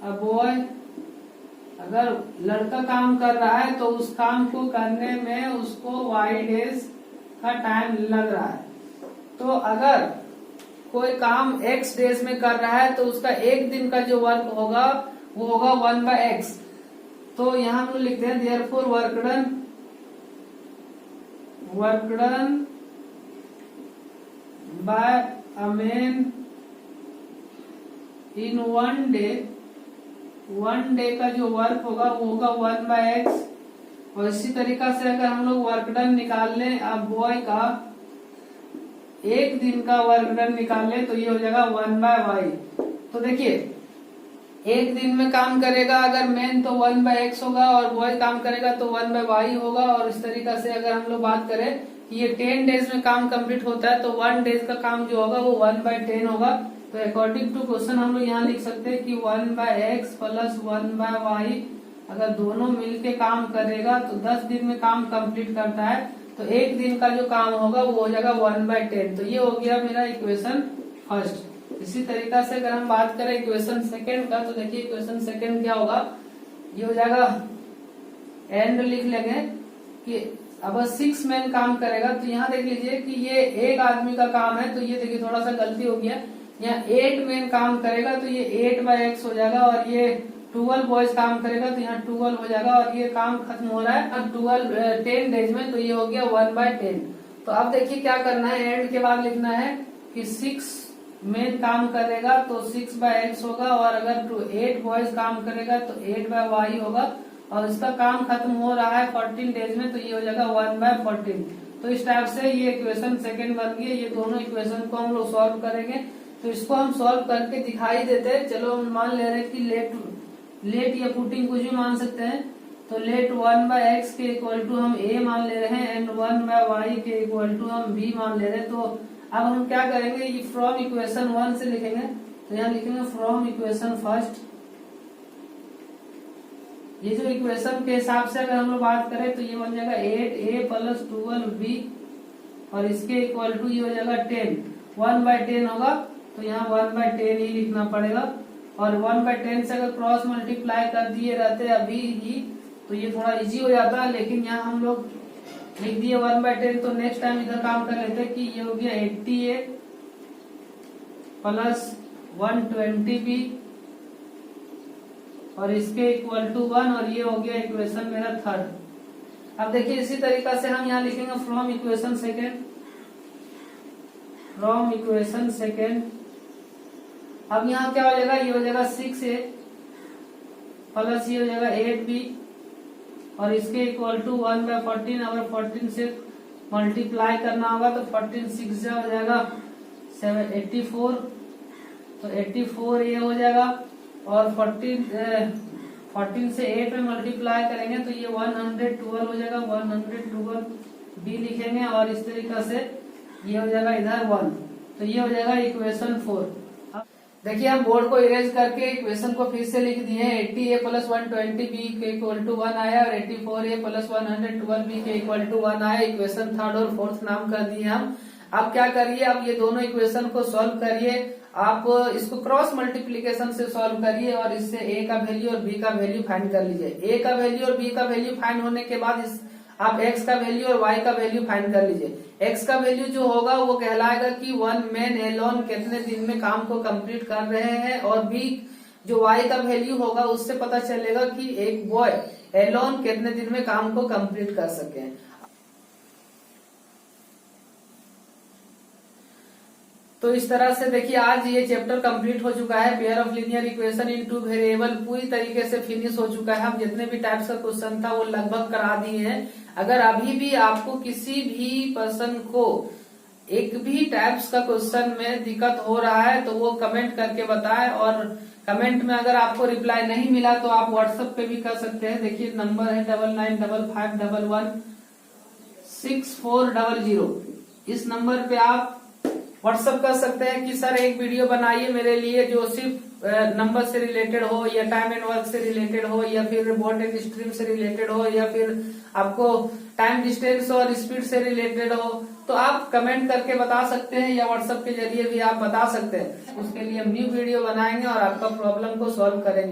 अ बॉय, अगर लड़का काम कर रहा है तो उस काम को करने में उसको y डेज का टाइम लग रहा है। तो अगर कोई काम x डेज में कर रहा है तो उसका एक दिन का जो वर्क होगा वो होगा 1/x। तो यहाँ हम लोग लिखते हैं therefore work done by a man in 1 day का जो वर्क होगा वो होगा 1/x। और इसी तरीका से अगर हम लोग वर्क डन निकाल लें अब बॉय का एक दिन का वर्क डन निकाल लें तो ये हो जाएगा 1/y। तो देखिए एक दिन में काम करेगा अगर मैन तो 1/x होगा और बॉय काम करेगा तो 1/y होगा। और इस तरीका से अगर हम लोग बात करें कि ये 10 डेज में काम कंप्लीट होता है तो 1 डेज का काम जो होगा वो 1/10 होगा। तो अकॉर्डिंग टू क्वेश्चन हम लोग यहाँ लिख सकते हैं कि 1/x प्लस 1/y अगर दोनों मिलके काम करेगा तो 10 दिन में काम कंप्लीट करता है। तो एक दिन का जो काम होगा वो हो जाएगा 1/10। तो ये हो गया मेरा इक्वेशन फर्स्ट। इसी तरीका से अगर हम बात करें इक्वेशन सेकंड का तो देखिए इक्वेशन सेकंड क्या होगा, ये हो जाएगा एंड लिख लेंगे कि अब 6 मैन काम करेगा। तो यहाँ देख लीजिए कि ये एक आदमी का काम है तो ये देखिए थोड़ा सा गलती हो गया, यहाँ 8 मैन काम करेगा तो ये 8/x हो जाएगा। और ये 12 बॉयज काम करेगा तो यहाँ 12 हो जाएगा। और ये काम खत्म हो रहा है अब 10 डेज में तो ये हो गया 1/10। तो अब देखिए क्या करना है, एंड के बाद लिखना है कि 6 मैन काम करेगा तो 6/x होगा। और अगर 8 बॉयज काम करेगा तो 8/y होगा। और इसका काम खत्म हो रहा है 14 डेज में तो ये हो जाएगा 1/14। तो इस टाइप से ये इक्वेशन सेकंड बन गई। ये दोनों इक्वेशन को हम लोग सॉल्व करेंगे। तो इसको हम सॉल्व करके दिखाई देते हैं। चलो हम मान ले रहे हैं कि लेट या पुटिंग कुछ भी मान सकते हैं। तो लेट 1/x के इक्वल टू हम a मान ले रहे हैं एंड 1/y के इक्वल टू हम b मान ले रहे हैं। तो अब हम क्या करेंगे, ये फ्रॉम इक्वेशन 1 से लिखेंगे। तो यहाँ लिखेंगे फ्रॉम इक्वेशन फर्स्ट। ये जो इक्वेशन के हिसाब से अगर हम लोग बात करें तो ये बन जाएगा 8a प्लस 12b और इसके इक्वल टू ये हो जाएगा 10। 1/10 होगा तो यहाँ 1/10 ही लिखना पड़ेगा। और 1/10 से अगर क्रॉस मल्टीप्लाई कर दिए रहते अभी ही तो ये थोड़ा इजी हो जाता है। लेकिन यहाँ हम लोग लिख दिए 1/10। तो नेक्स्ट टाइम इधर काम कर लेते हैं कि ये हो गया 80a प्लस 120b और इसके इक्वल टू 1 और ये हो गया इक्वेशन मेरा थर्ड। अब देखिए इसी तरीका से हम यहाँ लिखेंगे फ्रॉम इक्वेशन सेकेंड। अब यहाँ क्या हो जाएगा, ये हो जाएगा 6a प्लस ये हो जाएगा 8b और इसके इक्वल टू 1/14। अगर 14 से मल्टीप्लाई करना होगा तो 14 6 हो जाएगा 84। तो 84 ये हो जाएगा। और 14 से 8 में मल्टीप्लाई करेंगे तो ये 112 हो जाएगा। 112 b लिखेंगे और इस तरीका से ये हो जाएगा इधर 1। तो ये हो जाएगा इक्वेशन 4। देखिए हम बोर्ड को इरेज करके इक्वेशन को फिर से लिख दिए हैं। 80a प्लस 120b के इक्वल टू 1 आया और 84a प्लस 112b के इक्वल टू 1 आया। इक्वेशन थर्ड और फोर्थ नाम कर दिए हम। अब क्या करिए, अब ये दोनों इक्वेशन को सॉल्व करिए। आप इसको क्रॉस मल्टीप्लीकेशन से सॉल्व करिए और इससे a का वैल्यू और b का वैल्यू फाइंड कर लीजिए। a का वैल्यू और b का वैल्यू फाइंड होने के बाद आप x का वैल्यू और y का वैल्यू फाइंड कर लीजिए। x का वैल्यू जो होगा वो कहलाएगा कि 1 मैन एलोन कितने दिन में काम को कंप्लीट कर रहे हैं। और b जो y का वैल्यू होगा उससे पता चलेगा कि एक बॉय एलोन कितने दिन में काम को कंप्लीट कर सके। तो इस तरह से देखिए आज ये चैप्टर कंप्लीट हो चुका है। Pair of linear equation in two variable पूरी तरीके से फिनिश हो चुका है। हम जितने भी टाइप्स का क्वेश्चन था वो लगभग करा दिए हैं। अगर अभी भी आपको किसी भी पर्सन को एक भी टाइप्स का क्वेश्चन में दिक्कत हो रहा है तो वो कमेंट करके बताएं, और कमेंट में अगर आपको रिप्लाई नहीं मिला तो आप व्हाट्सएप पे भी कर सकते हैं। देखिए नंबर है 9955116400। इस नंबर पे आप व्हाट्सएप कर सकते हैं कि सर एक वीडियो बनाइए मेरे लिए जो सिर्फ नंबर से रिलेटेड हो, या टाइम एंड वर्क से रिलेटेड हो, या फिर बोट एंड स्ट्रीम से रिलेटेड हो, या फिर आपको टाइम डिस्टेंस और स्पीड से रिलेटेड हो। तो आप कमेंट करके बता सकते हैं या व्हाट्सएप के जरिए भी आप बता सकते हैं। उसके लिए हम न्यू वीडियो बनाएंगे और आपका प्रॉब्लम को सॉल्व करेंगे।